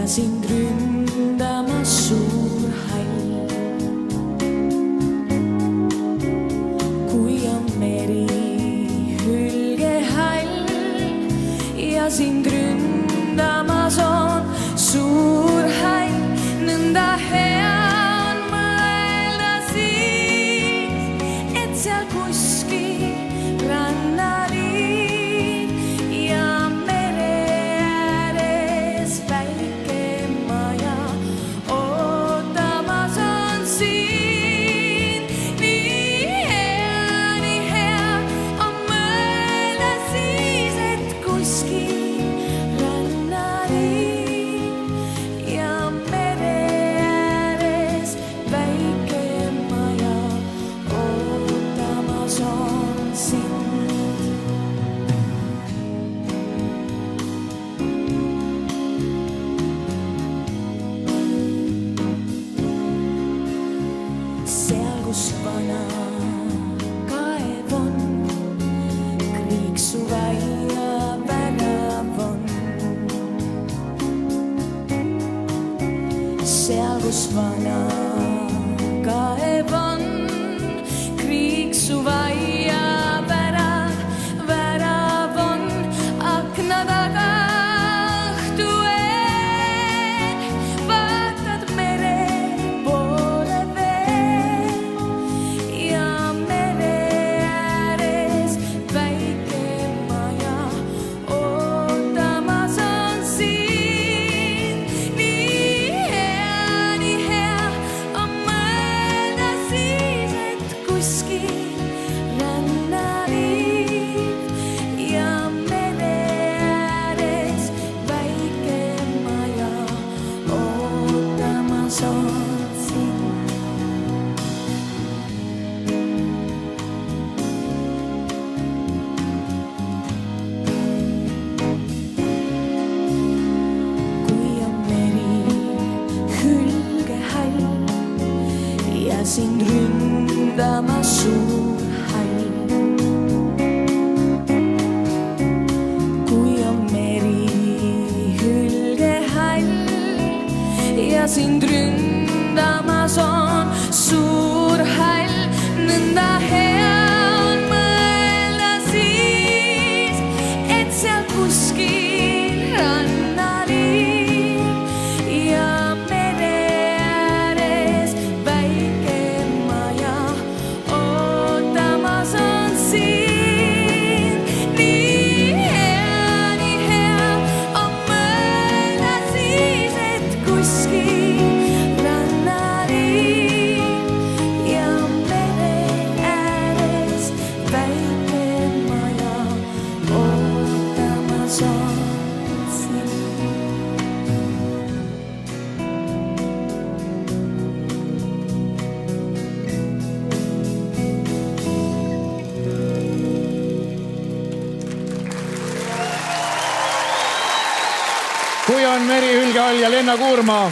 sind ründamas suur hall. Kui on meri hülgehall ja sind ründamas on suur hall, nõnda hea on mõelda siis, et seal kuskil rannaliiv ja mere ääres väike maja ootamas on sind. Nii hea on mõelda siis, et kuskil rannaliiv ja mere ääres väike maja ootamas on sind. Seal, kus vana kaev on, kriiksuv aia värav on. Seal, kus vana kaev on, kriiksuv aia värav on. Akna taga õhtueel vaatad mere poole veel ja mere ääres väike maja ootamas on sind. Nii hea on mõelda siis, et kuskil rannaliiv ja mere ääres väike maja ootamas on sind. Kui on meri hülgehall ja sind ründamas suur hall. Kui on meri hülgehall ja sind ründamas on suur hall, nõnda hea on mõelda siis, et seal kuskil rannaliiv ja mere ääres väike maja ootamas on sind. Nii hea on mõelda siis, et kuskil rannaliiv ja mere ääres väike maja ootamas on sind. Kui on meri hülge all ja Lenna Kuurma